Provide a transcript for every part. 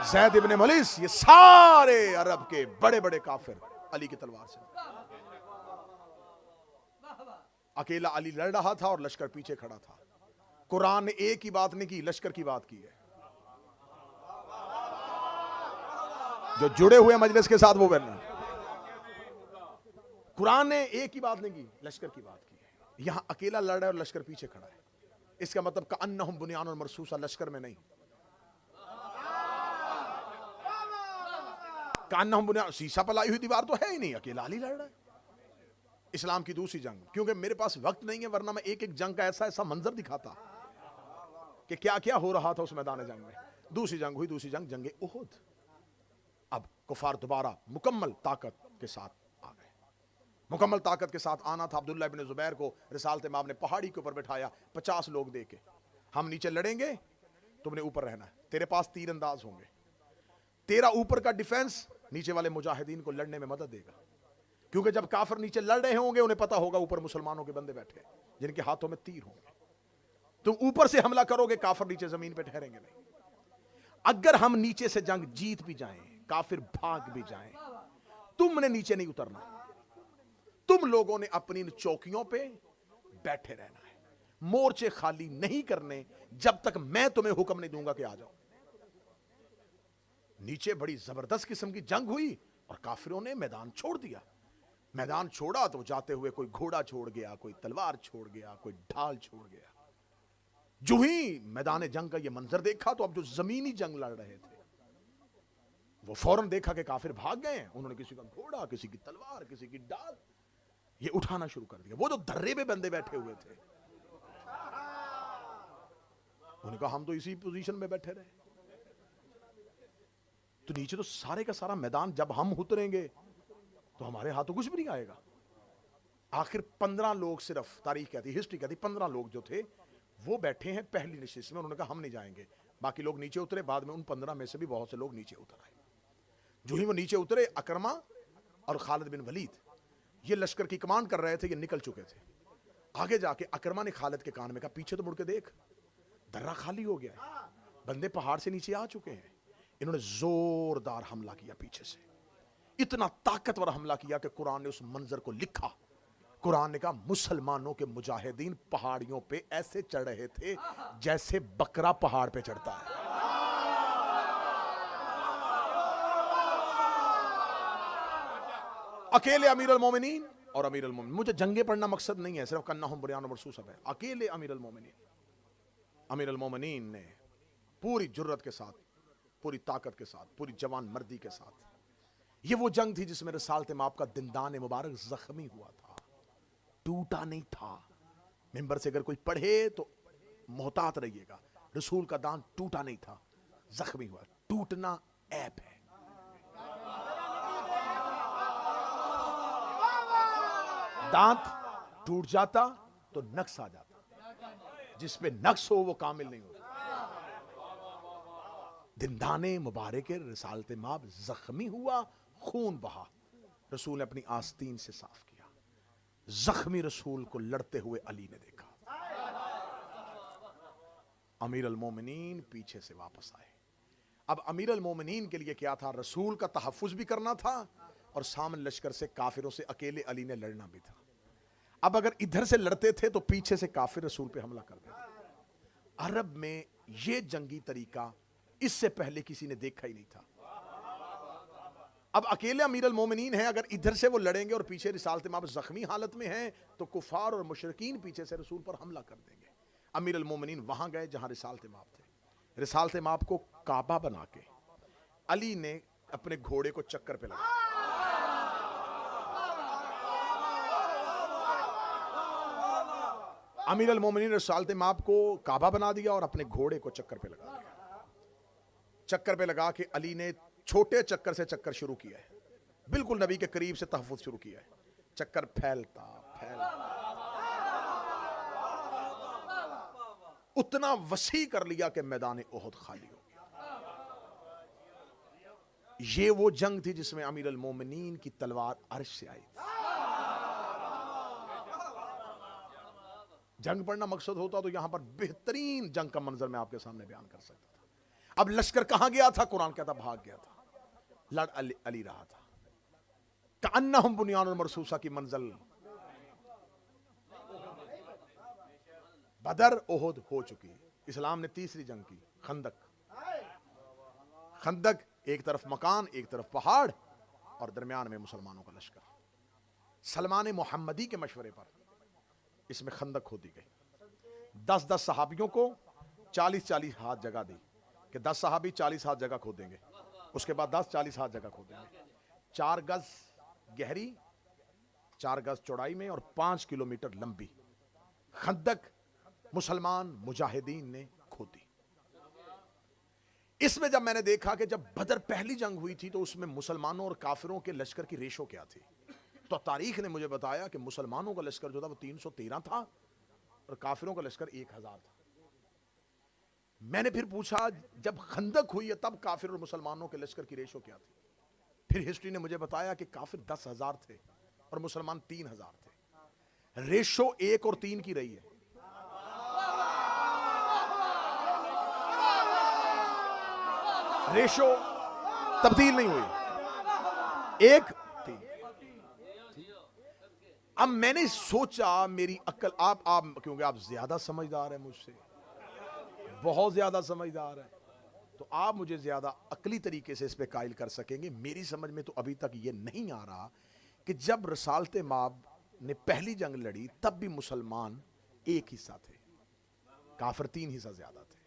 زید ابن ملیس، یہ سارے عرب کے بڑے بڑے کافر علی کی تلوار سے. اکیلا علی لڑ رہا تھا اور لشکر پیچھے کھڑا تھا. قرآن نے ایک ہی بات نہیں کی، لشکر کی بات کی ہے. جو جڑے ہوئے مجلس کے ساتھ وہ بولنا. قرآن نے ایک ہی بات نہیں کی، لشکر کی بات کی ہے. یہاں اکیلا لڑ رہا ہے اور لشکر پیچھے کھڑا ہے. اس کا مطلب کأنہم بنیان مرصوصہ، لشکر میں نہیں. کأنہم بنیان، سیسا پلائی ہوئی دیوار تو ہے ہی نہیں، اکیلا علی لڑ رہا ہے. اسلام کی دوسری جنگ، کیونکہ میرے پاس وقت نہیں ہے ورنہ میں ایک ایک جنگ کا ایسا منظر دکھاتا کہ کیا کیا ہو رہا تھا اس میدان جنگ میں. دوسری جنگ ہوئی، دوسری جنگ جنگ احد. اب کفار دوبارہ مکمل طاقت کے ساتھ آ گئے. مکمل طاقت کے ساتھ آنا تھا. عبداللہ ابن زبیر کو رسالت امام نے پہاڑی کے اوپر بٹھایا، 50 لوگ دے کے، ہم نیچے لڑیں گے، تم نے اوپر رہنا ہے. تیرے پاس تیر انداز ہوں گے، تیرا اوپر کا ڈیفنس نیچے والے مجاہدین کو لڑنے میں مدد دے گا. کیونکہ جب کافر نیچے لڑ رہے ہوں گے انہیں پتا ہوگا اوپر مسلمانوں کے بندے بیٹھے جن کے ہاتھوں میں تیر ہوں گے. تم اوپر سے حملہ کرو گے، کافر نیچے زمین پہ ٹھہریں گے نہیں. اگر ہم نیچے سے جنگ جیت بھی جائیں، کافر بھاگ بھی جائیں، تم نے نیچے نہیں اترنا. تم لوگوں نے اپنی چوکیوں پہ بیٹھے رہنا ہے، مورچے خالی نہیں کرنے جب تک میں تمہیں حکم نہیں دوں گا کہ آ جاؤ. نیچے بڑی زبردست قسم کی جنگ ہوئی اور کافروں نے میدان چھوڑ دیا. میدان چھوڑا تو جاتے ہوئے کوئی گھوڑا چھوڑ گیا، کوئی تلوار چھوڑ گیا، کوئی ڈھال چھوڑ گیا. جو ہی میدان جنگ کا یہ منظر دیکھا تو اب جو زمینی جنگ لڑ رہے تھے وہ فوراً دیکھا کہ کافر بھاگ گئے ہیں. انہوں نے کسی کا گھوڑا، کسی کی تلوار، کسی کی ڈال یہ اٹھانا شروع کر دیا. وہ جو دھرے پہ بندے بیٹھے ہوئے تھے انہوں نے کہا ہم تو اسی پوزیشن میں بیٹھے رہے. تو نیچے تو سارے کا سارا میدان جب ہم اتریں گے تو ہمارے ہاتھوں کچھ بھی نہیں آئے گا. آخر 15 لوگ صرف، تاریخ کہتی، ہسٹری کہتی 15 لوگ جو تھے وہ بیٹھے ہیں پہلی نشست میں. انہوں نے کہا ہم نہیں جائیں گے. باقی لوگ نیچے اترے. بعد میں ان 15 میں سے بھی بہت سے لوگ نیچے اتر آئے. جو ہی وہ نیچے اترے، اکرمہ اور خالد بن ولید یہ لشکر کی کمانڈ کر رہے تھے، یہ نکل چکے تھے. آگے جا کے اکرمہ نے خالد کے کان میں کہا پیچھے تو مڑ کے دیکھ، درہ خالی ہو گیا ہے، بندے پہاڑ سے نیچے آ چکے ہیں. انہوں نے زوردار حملہ کیا پیچھے سے، اتنا طاقتور حملہ کیا کہ قرآن نے اس منظر کو لکھا. قرآن نے کہا مسلمانوں کے مجاہدین پہاڑیوں پہ ایسے چڑھ رہے تھے جیسے بکرا پہاڑ پہ چڑھتا ہے. اکیلے امیر المومنین اور امیر المومنین، مجھے جنگیں پڑھنا مقصد نہیں ہے، صرف کأنہم بنیان مرصوصہ ہے. اکیلے امیر المومنین نے پوری جرت کے ساتھ، پوری طاقت کے ساتھ، پوری جوان مردی کے ساتھ، یہ وہ جنگ تھی جس میں رسالت مآب کا دندان مبارک زخمی ہوا تھا، ٹوٹا نہیں تھا. ممبر سے اگر کوئی پڑھے تو محتاط رہیے گا، رسول کا دان ٹوٹا نہیں تھا، زخمی ہوا. ٹوٹنا عیب ہے. دانت ٹوٹ جاتا تو نقص آ جاتا، جس پہ نقص ہو وہ کامل نہیں ہوتا. دندان مبارک رسالت مآب زخمی ہوا، خون بہا. رسول نے اپنی آستین سے صاف کیا. زخمی رسول کو لڑتے ہوئے علی نے دیکھا. امیر المومنین پیچھے سے واپس آئے. اب امیر المومنین کے لیے کیا تھا؟ رسول کا تحفظ بھی کرنا تھا اور سامنے لشکر سے کافروں سے اکیلے علی نے لڑنا بھی تھا. اب اگر ادھر سے لڑتے تھے تو پیچھے سے کافر رسول پہ حملہ کر دیتے. عرب میں یہ جنگی طریقہ اس سے پہلے کسی نے دیکھا ہی نہیں تھا. اب اکیلے امیر المومنین ہیں، اگر ادھر سے وہ لڑیں گے اور پیچھے رسالت مآب زخمی حالت میں ہیں تو کفار اور مشرکین پیچھے سے رسول پر حملہ کر دیں گے. امیر المومنین وہاں گئے جہاں رسالت مآب تھے. رسالت مآب کو کعبہ بنا کے علی نے اپنے گھوڑے کو چکر پہ لگا. امیر المومنین رسالت مآب کو کعبہ بنا دیا اور اپنے گھوڑے کو چکر پہ لگا دیا. چکر پہ لگا کے علی نے چھوٹے چکر سے چکر شروع کیا ہے، بالکل نبی کے قریب سے تحفظ شروع کیا ہے. چکر پھیلتا اتنا وسیع کر لیا کہ میدان احد خالی ہو گیا. یہ وہ جنگ تھی جس میں امیر المومنین کی تلوار عرش سے آئی تھی. جنگ پڑھنا مقصد ہوتا تو یہاں پر بہترین جنگ کا منظر میں آپ کے سامنے بیان کر سکتا تھا. اب لشکر کہاں گیا تھا؟ قرآن کہتا بھاگ گیا تھا، لڑ علی رہا تھا. کأنہم بنیان مرصوصہ کی منزل. بدر احد ہو چکی. اسلام نے تیسری جنگ کی، خندق. خندق ایک طرف مکان، ایک طرف پہاڑ، اور درمیان میں مسلمانوں کا لشکر. سلمان محمدی کے مشورے پر اس میں خندق کھودی گئی. 10 صحابیوں کو 40 ہاتھ جگہ دی کہ 10 صحابی 40 ہاتھ جگہ کھودیں گے. اس کے بعد 10 40 ہاتھ جگہ کھودیں گے. 4 گز گہری، 4 گز چوڑائی میں، اور 5 کلومیٹر لمبی خندق مسلمان مجاہدین نے کھودی. اس میں جب میں نے دیکھا کہ جب بدر پہلی جنگ ہوئی تھی تو اس میں مسلمانوں اور کافروں کے لشکر کی ریشو کیا تھی، تو تاریخ نے مجھے بتایا کہ مسلمانوں کا لشکر جو تھا وہ 313 تھا اور کافروں کا لشکر 1000 تھا. میں نے پھر پوچھا جب خندق ہوئی ہے تب کافر اور مسلمانوں کے لشکر کی ریشو کیا تھی؟ پھر ہسٹری نے مجھے بتایا کہ کافر 10,000 تھے اور مسلمان 3,000 تھے. ریشو 1 اور 3 کی رہی ہے. ریشو تبدیل نہیں ہوئی، 1 3. اب میں نے سوچا، میری عقل، آپ کیونکہ آپ زیادہ سمجھدار ہیں مجھ سے، بہت زیادہ سمجھدار ہیں، تو آپ مجھے زیادہ عقلی طریقے سے اس پہ قائل کر سکیں گے. میری سمجھ میں تو ابھی تک یہ نہیں آ رہا کہ جب رسالت مآب نے پہلی جنگ لڑی تب بھی مسلمان 1 حصہ تھے، کافر 3 حصہ زیادہ تھے،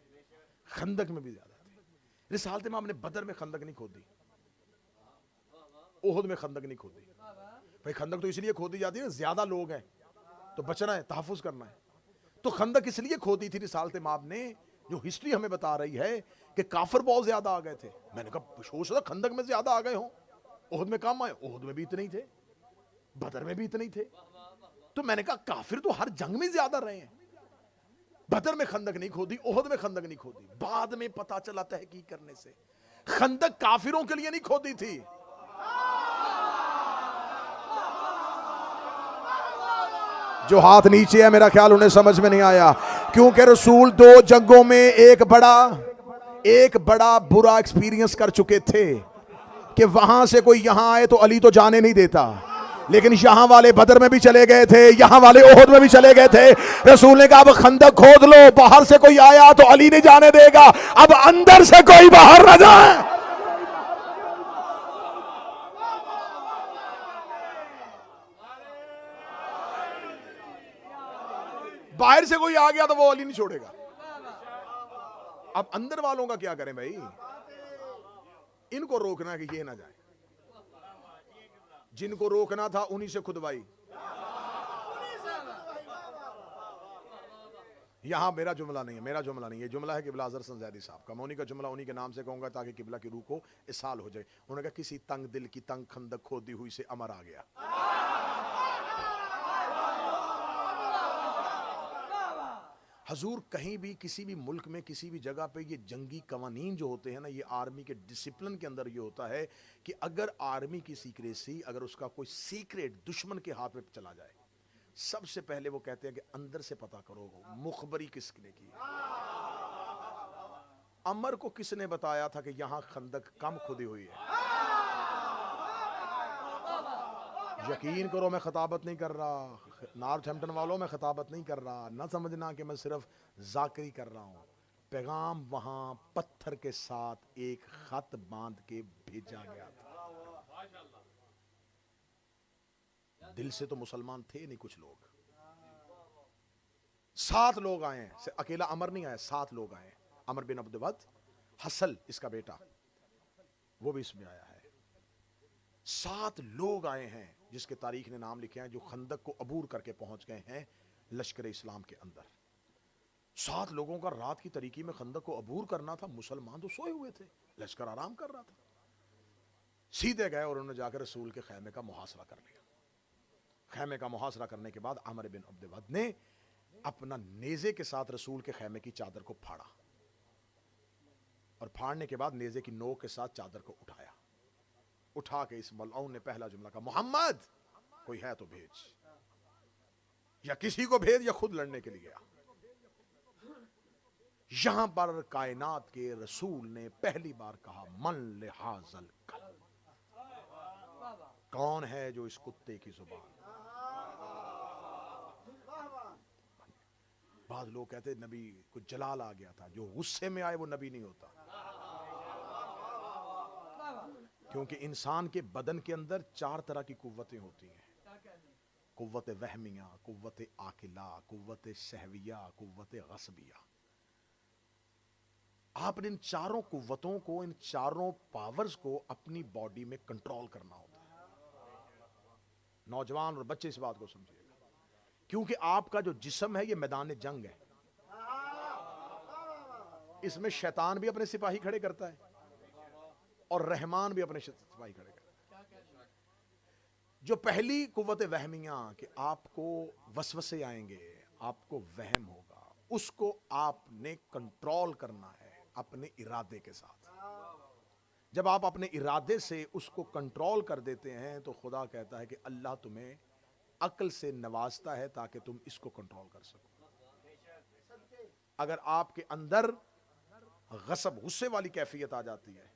خندق میں بھی زیادہ تھے. رسالت مآب نے بدر میں خندق نہیں کھودی، احد میں خندق نہیں کھودی. بھائی خندق تو اس لیے کھودی جاتی ہے، زیادہ لوگ ہیں تو بچنا ہے، تحفظ کرنا ہے. تو خندق اس لیے کھودی تھی رسالت مآب نے، جو ہسٹری ہمیں بتا رہی ہے کہ کافر بہت زیادہ آ گئے تھے. میں نے کہا سوچ رہا خندق میں زیادہ آ گئے ہوں، احد میں کم آئے. احد میں بھی اتنے ہی تھے، بدر میں بھی اتنے ہی تھے. تو میں نے کہا کافر تو ہر جنگ میں زیادہ رہے ہیں. بدر میں خندق نہیں کھودی، احد میں خندق نہیں کھودی. بعد میں پتا چلا تحقیق کرنے سے خندق کافروں کے لیے نہیں کھودی تھی. جو ہاتھ نیچے ہے میرا خیال انہیں سمجھ میں نہیں آیا، کیونکہ رسول 2 جنگوں میں ایک بڑا برا ایکسپیرینس کر چکے تھے کہ وہاں سے کوئی یہاں آئے تو علی تو جانے نہیں دیتا. لیکن یہاں والے بدر میں بھی چلے گئے تھے، یہاں والے احد میں بھی چلے گئے تھے. رسول نے کہا اب خندق کھود لو، باہر سے کوئی آیا تو علی نہیں جانے دے گا، اب اندر سے کوئی باہر نہ جائے. باہر سے کوئی آ گیا تو وہ علی نہیں چھوڑے گا. اب اندر والوں کا کیا کریں بھائی؟ ان کو روکنا کہ یہ نہ جائے، جن کو روکنا تھا انہی سے کھدوائی. یہاں میرا جملہ نہیں ہے، یہ جملہ ہے قبلہ اظہر زیدی صاحب کا. میں انہی کا جملہ انہی کے نام سے کہوں گا تاکہ قبلہ کی روح کو اسال ہو جائے. انہوں نے کہا کسی تنگ دل کی تنگ خندق کھودی ہوئی سے امر آ گیا. حضور کہیں بھی کسی بھی ملک میں کسی بھی جگہ پہ یہ جنگی قوانین جو ہوتے ہیں نا، یہ آرمی کے ڈسپلن کے اندر یہ ہوتا ہے کہ اگر آرمی کی سیکریسی، اگر اس کا کوئی سیکریٹ دشمن کے ہاتھ میں چلا جائے، سب سے پہلے وہ کہتے ہیں کہ اندر سے پتا کرو مخبری کس نے کی. عمر کو کس نے بتایا تھا کہ یہاں خندق کم کھودی ہوئی ہے؟ یقین کرو میں خطابت نہیں کر رہا، نارتھ ہیمپٹن والوں میں خطابت نہیں کر رہا، نہ سمجھنا کہ میں صرف ذاکری کر رہا ہوں. پیغام وہاں پتھر کے ساتھ ایک خط باندھ کے بھیجا گیا تھا. دل سے تو مسلمان تھے نہیں کچھ لوگ. 7 لوگ آئے ہیں، اکیلا عمر نہیں آیا، 7 لوگ آئے ہیں. عمر بن عبد ود، حسل اس کا بیٹا، وہ بھی اس میں آیا ہے. 7 لوگ آئے ہیں جس کے تاریخ نے نام لکھے ہیں، جو خندق کو عبور کر کے پہنچ گئے ہیں لشکر اسلام کے اندر. 7 لوگوں کا رات کی تاریکی میں خندق کو عبور کرنا تھا. مسلمان تو سوئے ہوئے تھے، لشکر آرام کر رہا تھا. سیدھے گئے اور انہوں نے جا کر رسول کے خیمے کا محاصرہ کر لیا. خیمے کا محاصرہ کرنے کے بعد عمر بن عبد ود نے اپنا نیزے کے ساتھ رسول کے خیمے کی چادر کو پھاڑا، اور پھاڑنے کے بعد نیزے کی نوک کے ساتھ چادر کو اٹھایا. اٹھا کے اس ملعون نے پہلا جملہ کہا محمد کوئی ہے تو بھیج، یا کسی کو بھیج یا خود لڑنے کے لیے. یہاں پر کائنات کے رسول نے پہلی بار کہا من لحاظل کلب، کون ہے جو اس کتے کی زبان. بعض لوگ کہتے نبی کو جلال آ گیا تھا، جو غصے میں آئے وہ نبی نہیں ہوتا. کیونکہ انسان کے بدن کے اندر 4 طرح کی قوتیں ہوتی ہیں: قوت وہمیہ، قوت عاقلہ، قوت سہویہ، قوت غصبیہ. آپ نے ان چاروں قوتوں کو، ان چاروں پاورز کو اپنی باڈی میں کنٹرول کرنا ہوتا ہے. نوجوان اور بچے اس بات کو سمجھیے گا، کیونکہ آپ کا جو جسم ہے یہ میدان جنگ ہے. اس میں شیطان بھی اپنے سپاہی کھڑے کرتا ہے اور رحمان بھی اپنے سپاہی کھڑے کرتا ہے. جو پہلی قوت وہمیہ کہ آپ کو وسوسے آئیں گے، آپ کو وہم ہوگا، اس کو آپ نے کنٹرول کرنا ہے اپنے ارادے کے ساتھ. جب آپ اپنے ارادے سے اس کو کنٹرول کر دیتے ہیں تو خدا کہتا ہے کہ اللہ تمہیں عقل سے نوازتا ہے تاکہ تم اس کو کنٹرول کر سکو. اگر آپ کے اندر غصب، غصے والی کیفیت آ جاتی ہے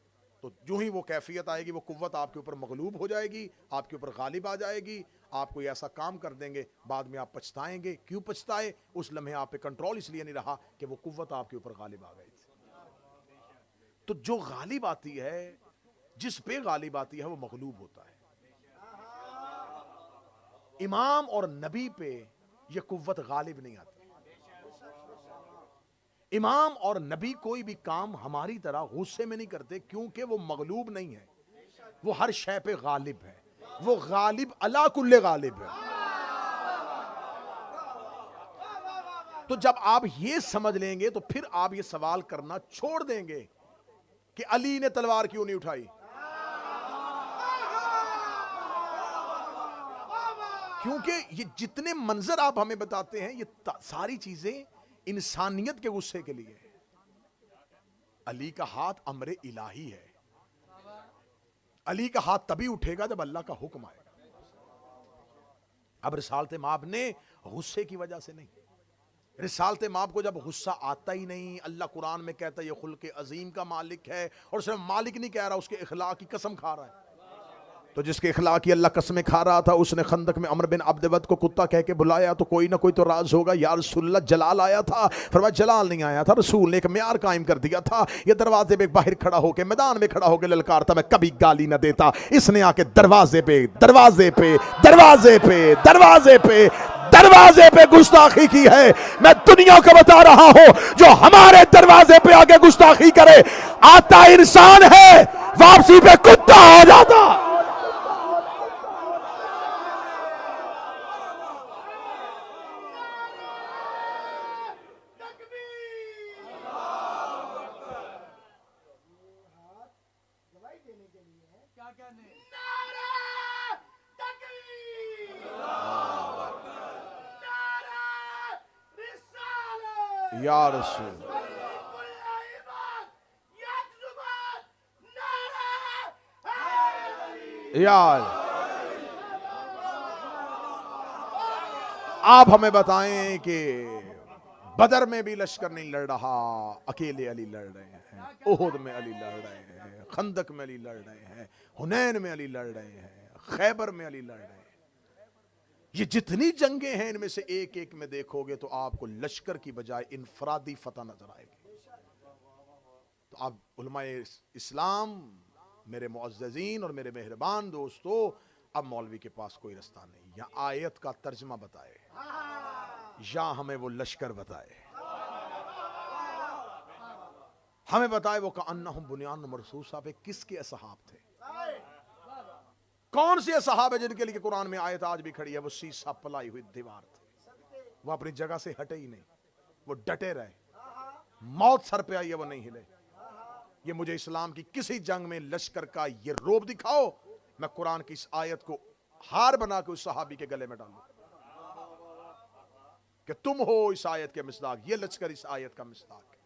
تو جو ہی وہ کیفیت آئے گی وہ قوت آپ کے اوپر مغلوب ہو جائے گی، آپ کے اوپر غالب آ جائے گی. آپ کوئی ایسا کام کر دیں گے، بعد میں آپ پچھتائیں گے. کیوں پچھتائے؟ اس لمحے آپ پہ کنٹرول اس لیے نہیں رہا کہ وہ قوت آپ کے اوپر غالب آ گئی تھی. تو جو غالب آتی ہے، جس پہ غالب آتی ہے وہ مغلوب ہوتا ہے. امام اور نبی پہ یہ قوت غالب نہیں آتی. امام اور نبی کوئی بھی کام ہماری طرح غصے میں نہیں کرتے، کیونکہ وہ مغلوب نہیں ہے، وہ ہر شے پہ غالب ہے. وہ غالب علی کل غالب ہے. تو جب آپ یہ سمجھ لیں گے تو پھر آپ یہ سوال کرنا چھوڑ دیں گے کہ علی نے تلوار کیوں نہیں اٹھائی. کیونکہ یہ جتنے منظر آپ ہمیں بتاتے ہیں یہ ساری چیزیں انسانیت کے غصے کے لیے. علی کا ہاتھ امر الہی ہے. علی کا ہاتھ تبھی اٹھے گا جب اللہ کا حکم آئے گا. اب رسالت مآب نے غصے کی وجہ سے نہیں. رسالت مآب کو جب غصہ آتا ہی نہیں، اللہ قرآن میں کہتا ہے یہ خلق عظیم کا مالک ہے، اور صرف مالک نہیں کہہ رہا، اس کے اخلاق کی قسم کھا رہا ہے. تو جس کے اخلاق کی اللہ قسمیں کھا رہا تھا، اس نے خندق میں عمر بن عبد ود کو کتا کہہ کے بلایا تو کوئی نہ کوئی تو راز ہوگا. یا رسول اللہ جلال آیا تھا؟ فرمایا جلال نہیں آیا تھا، رسول نے ایک معیار قائم کر دیا تھا. یہ دروازے پہ باہر کھڑا ہو کے، میدان میں کھڑا ہو کے للکارتا، میں کبھی گالی نہ دیتا. اس نے آ کے دروازے پہ دروازے پہ دروازے پہ دروازے پہ دروازے پہ گستاخی کی ہے. میں دنیا کو بتا رہا ہوں، جو ہمارے دروازے پہ آگے گستاخی کرے، آتا انسان ہے، واپسی پہ کتا ہو جاتا. یا رسول یا آپ ہمیں بتائیں کہ بدر میں بھی لشکر نہیں لڑ رہا، اکیلے علی لڑ رہے ہیں. احد میں علی لڑ رہے ہیں، خندق میں علی لڑ رہے ہیں، حنین میں علی لڑ رہے ہیں، خیبر میں علی لڑ رہے ہیں. یہ جتنی جنگیں ہیں ان میں سے ایک ایک میں دیکھو گے تو آپ کو لشکر کی بجائے انفرادی فتح نظر آئے گی. تو اب علماء اسلام، میرے معززین اور میرے مہربان دوستو، اب مولوی کے پاس کوئی رستہ نہیں. یا آیت کا ترجمہ بتائے یا ہمیں وہ لشکر بتائے. ہمیں بتائے وہ کأنہم بنیان مرصوص. آپ کس کے اصحاب تھے؟ کون سے اصحاب ہے جن کے لیے قرآن میں آیت آج بھی کھڑی ہے؟ وہ سیسا پلائی ہوئی دیوار تھے، وہ اپنی جگہ سے ہٹے ہی نہیں، وہ ڈٹے رہے. موت سر پہ آئی ہے وہ نہیں ہلے. یہ مجھے اسلام کی کسی جنگ میں لشکر کا یہ روب دکھاؤ، میں قرآن کی اس آیت کو ہار بنا کے اس صحابی کے گلے میں ڈالوں کہ تم ہو اس آیت کے مصداق. یہ لشکر اس آیت کا مصداق ہے.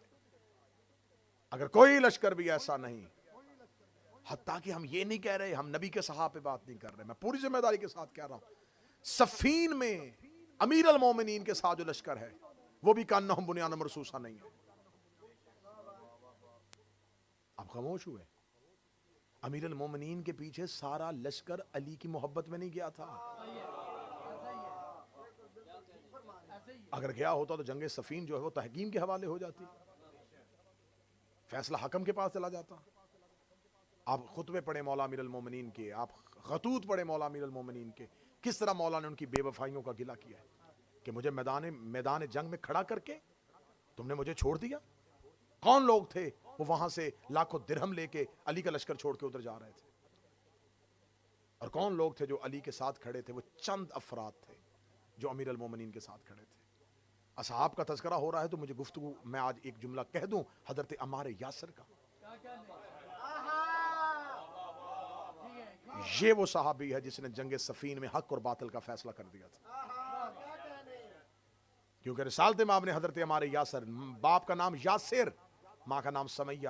اگر کوئی لشکر بھی ایسا نہیں، حتیٰ کہ ہم یہ نہیں کہہ رہے، ہم نبی کے صحابہ پہ بات نہیں کر رہے، میں پوری ذمہ داری کے ساتھ کہہ رہا ہوں، صفین میں امیر المومنین کے ساتھ جو لشکر ہے وہ بھی کأنہم بنیان مرصوصہ نہیں ہے. خاموش ہوئے. امیر المومنین کے پیچھے سارا لشکر علی کی محبت میں نہیں گیا تھا. اگر گیا ہوتا تو جنگ صفین جو ہے وہ تحکیم کے حوالے ہو جاتی, فیصلہ حکم کے پاس چلا جاتا. آپ خطبے پڑھے مولا امیر المومنین کے, آپ خطوط پڑھے مولا امیر المومنین کے, کس طرح مولا نے ان کی بے وفائیوں کا گلہ کیا ہے کہ مجھے میدان جنگ میں کھڑا کر کے تم نے مجھے چھوڑ دیا. کون لوگ تھے وہ وہاں سے لاکھوں درہم لے کے علی کا لشکر چھوڑ کے ادھر جا رہے تھے, اور کون لوگ تھے جو علی کے ساتھ کھڑے تھے؟ وہ چند افراد تھے جو امیر المومنین کے ساتھ کھڑے تھے. اصحاب کا تذکرہ ہو رہا ہے تو مجھے گفتگو میں آج ایک جملہ کہہ دوں حضرت عمار یاسر کا. یہ وہ صحابی ہے جس نے جنگ صفین میں حق اور باطل کا فیصلہ کر دیا تھا. کیونکہ رسالت مآب نے حضرت عمار یاسر, باپ کا نام یاسر, ماں کا نام سمیہ,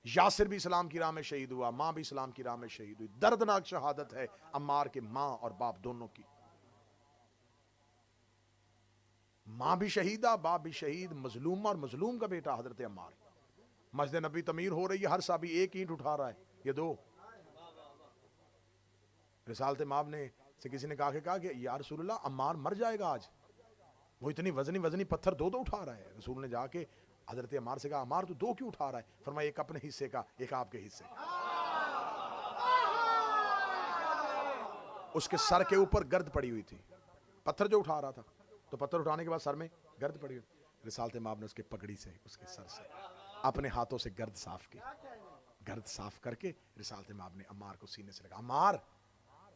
یاسر بھی اسلام کی راہ میں شہید ہوا, ماں بھی اسلام کی راہ میں شہید ہوئی. دردناک شہادت ہے عمار کے ماں اور باپ دونوں کی. ماں بھی شہیدہ, باپ بھی شہید, مظلوم اور مظلوم کا بیٹا حضرت عمار. مسجد نبی تعمیر ہو رہی ہے, ہر صحابی ایک اینٹ اٹھا رہا ہے, یہ دو. رسالت مآب نے سے کسی نے کہا کہ یا رسول اللہ عمار مر جائے گا آج, وہ اتنی وزنی پتھر دو اٹھا رہا ہے. رسول نے جا کے حضرت عمار سے کہا عمار تو دو کیوں اٹھا رہا ہے؟ فرمایا ایک اپنے حصے کا, ایک آپ کے حصے کا. اس کے سر کے اوپر گرد پڑی ہوئی تھی, پتھر جو اٹھا رہا تھا تو پتھر اٹھانے کے بعد سر میں گرد پڑی ہوئی. رسالت مآب نے اس کے پگڑی سے, اس کے سر سے اپنے ہاتھوں سے گرد صاف کی. گرد صاف کر کے رسالت مآب نے عمار کو سینے سے لگا, عمار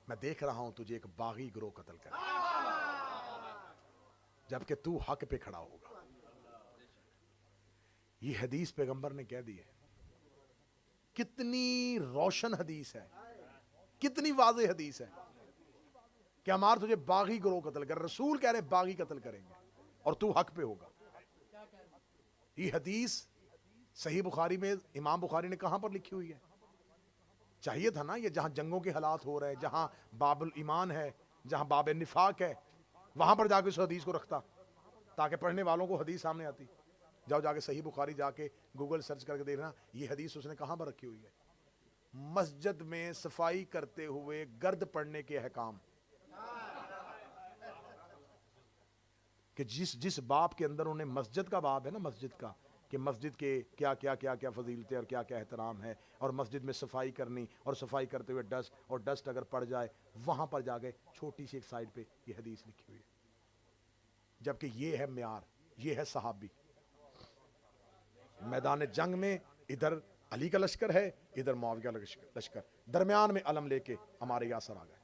میں دیکھ رہا ہوں تجھے ایک باغی گروہ قتل کر, جبکہ تو حق پہ کھڑا ہوگا. یہ حدیث پیغمبر نے کہہ دی ہے. کتنی روشن حدیث ہے, کتنی واضح حدیث ہے کہ عمار تجھے باغی گروہ قتل کر, رسول کہہ رہے باغی قتل کریں گے اور تو حق پہ ہوگا. یہ حدیث صحیح بخاری میں امام بخاری نے کہاں پر لکھی ہوئی ہے؟ چاہیے تھا نا یہ جہاں جنگوں کے حالات ہو رہے ہیں, جہاں باب الایمان ہے, جہاں باب النفاق ہے, وہاں پر جا کے اس حدیث کو رکھتا تاکہ پڑھنے والوں کو حدیث سامنے آتی. جاؤ جا کے صحیح بخاری جا کے گوگل سرچ کر کے دیکھنا یہ حدیث اس نے کہاں پر رکھی ہوئی ہے. مسجد میں صفائی کرتے ہوئے گرد پڑنے کے احکام, کہ جس باب کے اندر انہیں مسجد کا باب ہے نا, مسجد کا, کہ مسجد کے کیا کیا کیا کیا فضیلتیں اور کیا کیا احترام ہے, اور مسجد میں صفائی کرنی, اور صفائی کرتے ہوئے ڈسٹ, اور ڈسٹ اگر پڑ جائے وہاں پر جا کے چھوٹی سی ایک سائڈ پہ یہ حدیث لکھی ہوئی ہے. جبکہ یہ ہے معیار, یہ ہے صحابی. میدان جنگ میں ادھر علی کا لشکر ہے, ادھر معاویہ کا لشکر, درمیان میں علم لے کے ہمارے یاسر آ گئے,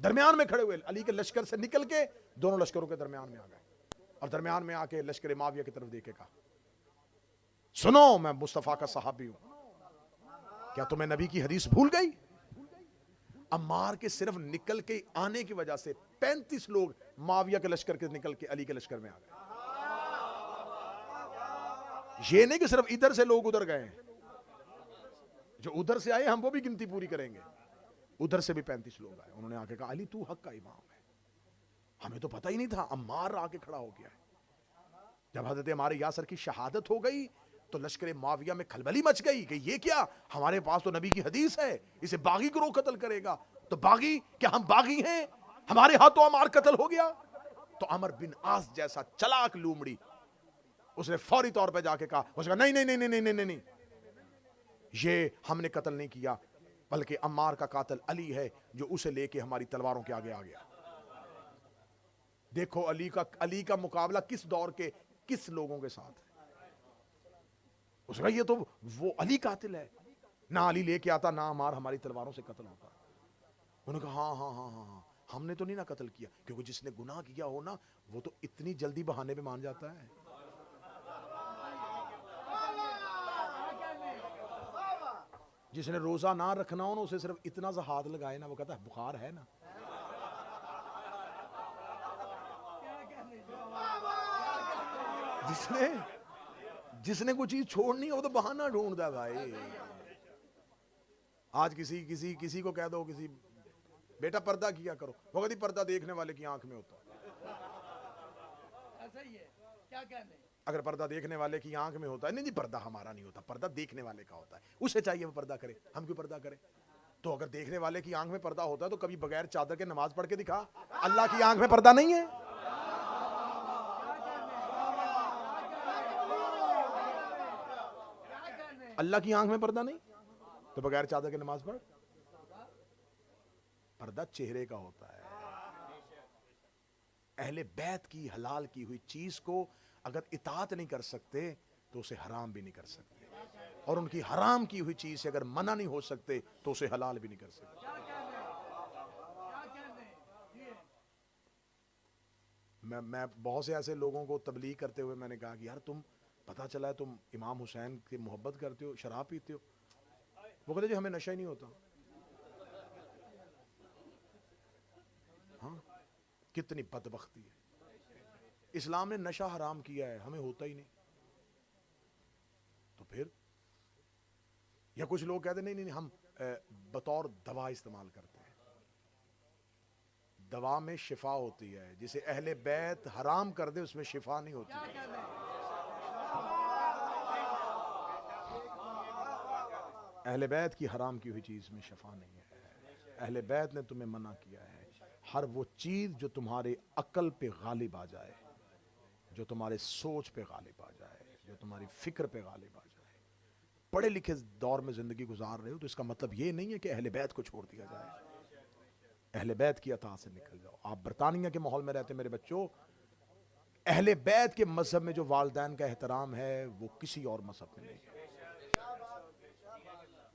درمیان میں کھڑے ہوئے, علی کے لشکر سے نکل کے دونوں لشکروں کے درمیان میں آ گئے, اور درمیان میں آ کے لشکر معاویہ کی طرف دیکھے کہا سنو میں مصطفیٰ کا صحابی ہوں, کیا تمہیں نبی کی حدیث بھول گئی؟ عمار کے صرف نکل کے آنے کی وجہ سے 35 لوگ معاویہ کے لشکر کے نکل کے علی کے لشکر میں آ گئے. یہ نہیں کہ صرف ادھر سے لوگ ادھر گئے ہیں, جو ادھر سے آئے ہم وہ بھی گنتی پوری کریں گے, ادھر سے بھی 35 لوگ آئے. انہوں نے آ کے کہا علی تو حق کا امام ہے, ہمیں تو پتہ ہی نہیں تھا. عمار آ کے کھڑا ہو گیا ہے. جب حضرت عمار یاسر کی شہادت ہو گئی تو لشکر معاویہ میں کھلبلی مچ گئی کہ یہ کیا, ہمارے پاس تو نبی کی حدیث ہے, اسے باغی گروہ قتل کرے گا. تو باغی کیا ہم باغی ہیں؟ ہمارے ہاتھوں عمار قتل ہو گیا. تو عمر بن عاص جیسا چلاک لومڑی, اس نے فوری طور پہ جا کے کہا, اس نے کہا نہیں نہیں نہیں نہیں نہیں نہیں, یہ ہم نے قتل نہیں کیا, بلکہ عمار کا قاتل علی ہے جو اسے لے کے ہماری تلواروں کے آگے آ گیا. دیکھو علی کا مقابلہ کس دور کے کس لوگوں کے ساتھ ہے. اس نے کہا یہ تو وہ علی قاتل ہے, نہ علی لے کے آتا نہ عمار ہماری تلواروں سے قتل ہوتا. انہوں نے کہا ہاں ہاں ہاں ہاں ہم نے تو نہیں نہ قتل کیا, کیونکہ جس نے گناہ کیا ہو نا وہ تو اتنی جلدی بہانے پہ مان جاتا ہے. جس نے روزہ نہ رکھنا ہو نا اسے صرف اتنا سا ہاتھ لگائے نا, وہ کہتا ہے بخار ہے نا. جس نے کوئی چیز چھوڑنی ہے وہ تو بہانہ ڈھونڈتا ہے بھائی. آج کسی کو کہہ دو کسی بیٹا پردہ کیا کرو, وہ کہتی پردہ دیکھنے والے کی آنکھ میں ہوتا ہے. اگر پردہ دیکھنے والے کی آنکھ میں ہوتا ہے، نہیں پردہ ہمارا نہیں ہوتا، پردہ دیکھنے والے کا ہوتا ہے، اسے چاہیے وہ پردہ کرے، ہم کیوں پردہ کریں؟ تو اگر دیکھنے والے کی آنکھ میں پردہ ہوتا ہے تو کبھی بغیر چادر کے نماز پڑھ کے دکھا۔ اللہ کی آنکھ میں پردہ نہیں ہے؟ اللہ کی آنکھ میں پردہ نہیں تو بغیر چادر کے نماز پڑھ۔ پردہ چہرے کا ہوتا ہے۔ اہل بیت کی حلال کی ہوئی چیز کو اگر اطاعت نہیں کر سکتے تو اسے حرام بھی نہیں کر سکتے، اور ان کی حرام کی ہوئی چیز سے اگر منع نہیں ہو سکتے تو اسے حلال بھی نہیں کر سکتے۔ میں بہت سے ایسے لوگوں کو تبلیغ کرتے ہوئے میں نے کہا کہ یار تم پتہ چلا ہے تم امام حسین کی محبت کرتے ہو، شراب پیتے ہو۔ وہ کہتے جی ہمیں نشہ ہی نہیں ہوتا۔ ہاں، کتنی بدبختی ہے، اسلام نے نشہ حرام کیا ہے، ہمیں ہوتا ہی نہیں۔ تو پھر یا کچھ لوگ کہتے ہیں نہیں ہم بطور دوا استعمال کرتے ہیں، دوا میں شفا ہوتی ہے، جسے اہل بیت حرام کر دے اس میں شفا نہیں ہوتی۔ اہل بیت کی حرام کی ہوئی چیز میں شفا نہیں ہے۔ اہل بیت نے تمہیں منع کیا ہے ہر وہ چیز جو تمہارے عقل پہ غالب آ جائے، جو تمہارے سوچ پہ غالب آ جائے، جو تمہاری فکر پہ غالب آ جائے۔ پڑھے لکھے دور میں زندگی گزار رہے ہو تو اس کا مطلب یہ نہیں ہے کہ اہل بیت کو چھوڑ دیا جائے، اہل بیت کی اطاعت سے نکل جاؤ۔ آپ برطانیہ کے ماحول میں رہتے میرے بچوں، اہل بیت کے مذہب میں جو والدین کا احترام ہے وہ کسی اور مذہب میں نہیں ہے۔